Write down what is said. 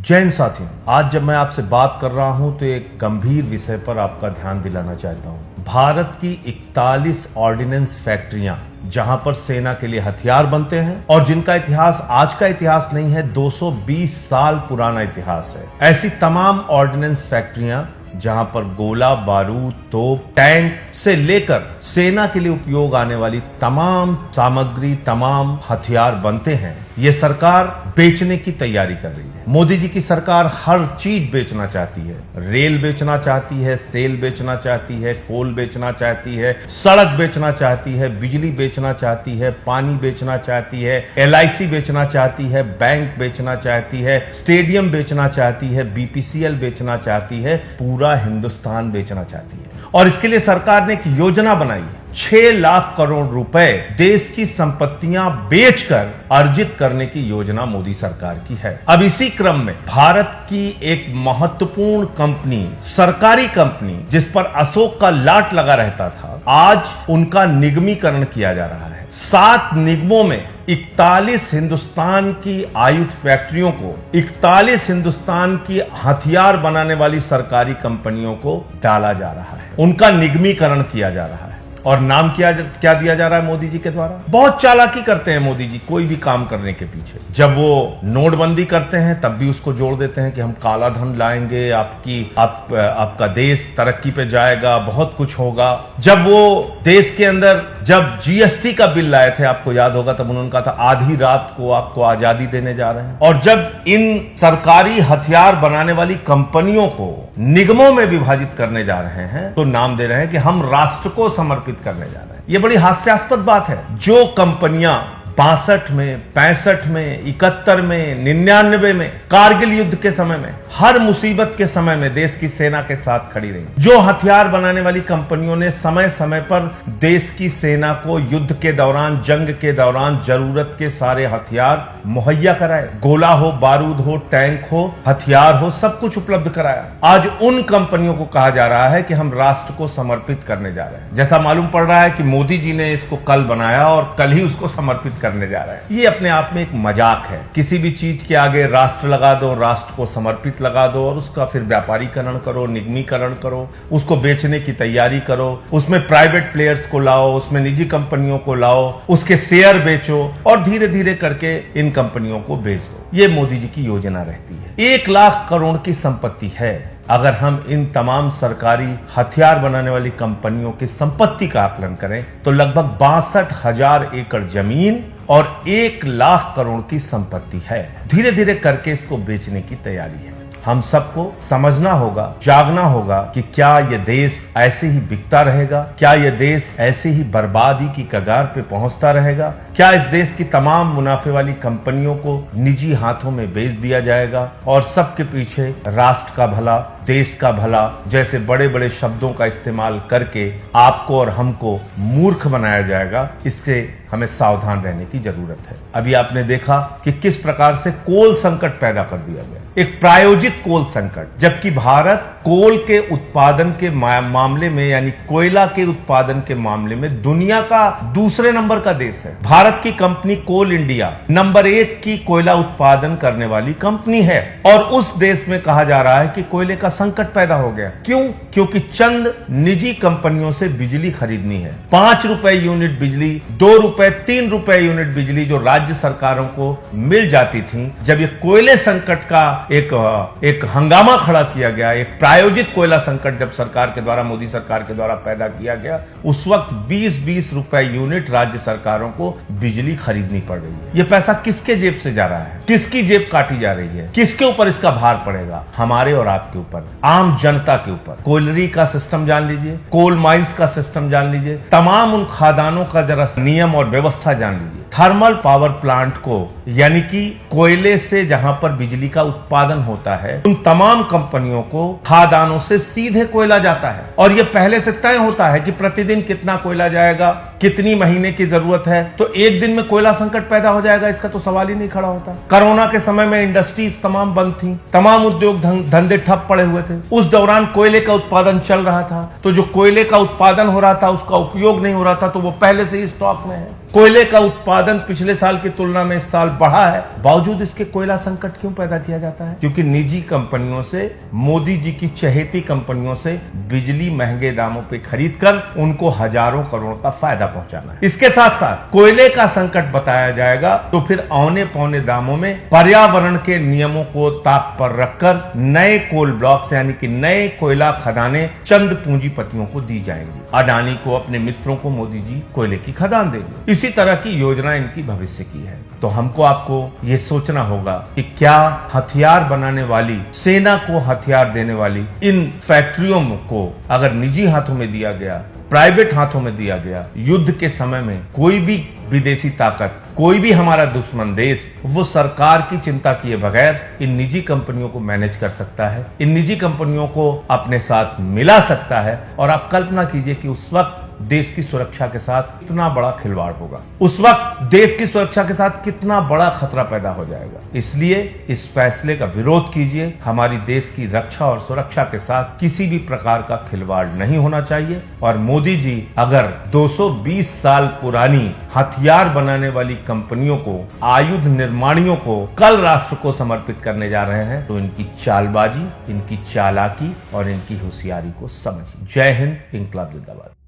जय हिंद साथियों, आज जब मैं आपसे बात कर रहा हूं तो एक गंभीर विषय पर आपका ध्यान दिलाना चाहता हूं। भारत की 41 ऑर्डिनेंस फैक्ट्रियां जहां पर सेना के लिए हथियार बनते हैं और जिनका इतिहास आज का इतिहास नहीं है, 220 साल पुराना इतिहास है। ऐसी तमाम ऑर्डिनेंस फैक्ट्रियां जहां पर गोला बारूद, तोप, टैंक से लेकर सेना के लिए उपयोग आने वाली तमाम सामग्री, तमाम हथियार बनते हैं, ये सरकार बेचने की तैयारी कर रही है। मोदी जी की सरकार हर चीज बेचना चाहती है। रेल बेचना चाहती है, सेल बेचना चाहती है, कोल बेचना चाहती है, सड़क बेचना चाहती है, बिजली बेचना चाहती है, पानी बेचना चाहती है, LIC बेचना चाहती है, बैंक बेचना चाहती है, स्टेडियम बेचना चाहती है, BPCL बेचना चाहती है, पूरा हिंदुस्तान बेचना चाहती है। और इसके लिए सरकार ने एक योजना बनाई है। 6 लाख करोड़ रुपए देश की संपत्तियां बेचकर अर्जित करने की योजना मोदी सरकार की है। अब इसी क्रम में भारत की एक महत्वपूर्ण कंपनी, सरकारी कंपनी, जिस पर अशोक का लाट लगा रहता था, आज उनका निगमीकरण किया जा रहा है। 7 निगमों में 41 हिंदुस्तान की आयुध फैक्ट्रियों को, 41 हिंदुस्तान की हथियार बनाने वाली सरकारी कंपनियों को डाला जा रहा है, उनका निगमीकरण किया जा रहा है। और नाम क्या दिया जा रहा है मोदी जी के द्वारा? बहुत चालाकी करते हैं मोदी जी कोई भी काम करने के पीछे। जब वो नोटबंदी करते हैं तब भी उसको जोड़ देते हैं कि हम काला धन लाएंगे, आपका देश तरक्की पे जाएगा, बहुत कुछ होगा। जब वो देश के अंदर जब GST का बिल लाए थे, आपको याद होगा, तब उन्होंने कहा था आधी रात को आपको आजादी देने जा रहे हैं। और जब इन सरकारी हथियार बनाने वाली कंपनियों को निगमों में विभाजित करने जा रहे हैं तो नाम दे रहे हैं कि हम राष्ट्र को समर्पित करने जा रहे हैं। यह बड़ी हास्यास्पद बात है। जो कंपनियां 62 में, 65 में, 71 में, 99 में, कारगिल युद्ध के समय में, हर मुसीबत के समय में देश की सेना के साथ खड़ी रही, जो हथियार बनाने वाली कंपनियों ने समय समय पर देश की सेना को युद्ध के दौरान, जंग के दौरान जरूरत के सारे हथियार मुहैया कराए, गोला हो, बारूद हो, टैंक हो, हथियार हो, सब कुछ उपलब्ध कराया। आज उन कंपनियों को कहा जा रहा है कि हम राष्ट्र को समर्पित करने जा रहे हैं। जैसा मालूम पड़ रहा है कि मोदी जी ने इसको कल बनाया और कल ही उसको समर्पित करने जा रहे हैं। ये अपने आप में एक मजाक है। किसी भी चीज के आगे राष्ट्र लगा दो, राष्ट्र को समर्पित लगा दो और उसका फिर व्यापारीकरण करो, निगमीकरण करो, उसको बेचने की तैयारी करो, उसमें प्राइवेट प्लेयर्स को लाओ, उसमें निजी कंपनियों को लाओ, उसके शेयर बेचो और धीरे धीरे करके इन कंपनियों को बेच दो। ये मोदी जी की योजना रहती है। 1 लाख करोड़ की संपत्ति है। अगर हम इन तमाम सरकारी हथियार बनाने वाली कंपनियों की संपत्ति का आकलन करें तो लगभग 62,000 एकड़ जमीन और 1 लाख करोड़ की संपत्ति है। धीरे धीरे करके इसको बेचने की तैयारी है। हम सबको समझना होगा, जागना होगा कि क्या यह देश ऐसे ही बिकता रहेगा? क्या यह देश ऐसे ही बर्बादी की कगार पे पहुंचता रहेगा? क्या इस देश की तमाम मुनाफे वाली कंपनियों को निजी हाथों में बेच दिया जाएगा और सबके पीछे राष्ट्र का भला, देश का भला जैसे बड़े बड़े शब्दों का इस्तेमाल करके आपको और हमको मूर्ख बनाया जाएगा? इससे हमें सावधान रहने की जरूरत है। अभी आपने देखा कि किस प्रकार से कोल संकट पैदा कर दिया गया, एक प्रायोजित कोल संकट, जबकि भारत कोल के उत्पादन के मामले में, यानी कोयला के उत्पादन के मामले में दुनिया का दूसरे नंबर का देश है। भारत की कंपनी कोल इंडिया नंबर 1 की कोयला उत्पादन करने वाली कंपनी है और उस देश में कहा जा रहा है कि कोयले का संकट पैदा हो गया। क्यों? क्योंकि चंद निजी कंपनियों से बिजली खरीदनी है। 5 रुपए यूनिट बिजली, 2 रुपए, 3 रुपए यूनिट बिजली जो राज्य सरकारों को मिल जाती थी, जब ये कोयले संकट का एक हंगामा खड़ा किया गया, एक प्रायोजित कोयला संकट जब सरकार के द्वारा, मोदी सरकार के द्वारा पैदा किया गया, उस वक्त 20-20 रुपए यूनिट राज्य सरकारों को बिजली खरीदनी पड़ रही है। ये पैसा किसके जेब से जा रहा है? किसकी जेब काटी जा रही है? किसके ऊपर इसका भार पड़ेगा? हमारे और आपके ऊपर, आम जनता के ऊपर। कोयलरी का सिस्टम जान लीजिए, कोल माइंस का सिस्टम जान लीजिए, तमाम उन खादानों का जरा नियम और व्यवस्था जान लीजिए। थर्मल पावर प्लांट को, यानी कि कोयले से जहां पर बिजली का उत्पादन होता है, उन तमाम कंपनियों को खादानों से सीधे कोयला जाता है और यह पहले से तय होता है कि प्रतिदिन कितना कोयला जाएगा, कितनी महीने की जरूरत है। तो एक दिन में कोयला संकट पैदा हो जाएगा, इसका तो सवाल ही नहीं खड़ा होता। कोरोना के समय में इंडस्ट्रीज तमाम बंद थी, तमाम उद्योग धंधे ठप पड़े हुए थे। उस दौरान कोयले का उत्पादन चल रहा था, तो जो कोयले का उत्पादन हो रहा था उसका उपयोग नहीं हो रहा था, तो वो पहले से ही स्टॉक में है। कोयले का उत्पादन पिछले साल की तुलना में इस साल बढ़ा है, बावजूद इसके कोयला संकट क्यों पैदा किया जाता है? क्योंकि निजी कंपनियों से, मोदी जी की चहेती कंपनियों से बिजली महंगे दामों पे खरीद कर उनको हजारों करोड़ का फायदा पहुंचाना है। इसके साथ साथ कोयले का संकट बताया जाएगा तो फिर औने पौने दामों में पर्यावरण के नियमों को ताक पर रखकर नए कोल ब्लॉक्स यानी कि नए कोयला खदानें चंद पूंजीपतियों को दी जाएंगी। अडानी को, अपने मित्रों को मोदी जी कोयले की खदान देंगे। इसी तरह की योजना इनकी भविष्य की है। तो हमको आपको ये सोचना होगा कि क्या हथियार बनाने वाली, सेना को हथियार देने वाली इन फैक्ट्रियों को अगर निजी हाथों में दिया गया, प्राइवेट हाथों में दिया गया, युद्ध के समय में कोई भी विदेशी ताकत, कोई भी हमारा दुश्मन देश, वो सरकार की चिंता किए बगैर इन निजी कंपनियों को मैनेज कर सकता है, इन निजी कंपनियों को अपने साथ मिला सकता है। और आप कल्पना कीजिए कि उस वक्त देश की सुरक्षा के साथ कितना बड़ा खिलवाड़ होगा, उस वक्त देश की सुरक्षा के साथ कितना बड़ा खतरा पैदा हो जाएगा। इसलिए इस फैसले का विरोध कीजिए। हमारी देश की रक्षा और सुरक्षा के साथ किसी भी प्रकार का खिलवाड़ नहीं होना चाहिए। और मोदी जी अगर 220 साल पुरानी हथियार बनाने वाली कंपनियों को, आयुध निर्माणियों को कल राष्ट्र को समर्पित करने जा रहे हैं, तो इनकी चालबाजी, इनकी चालाकी और इनकी होशियारी को समझिए। जय हिंद, इंकलाब जिंदाबाद।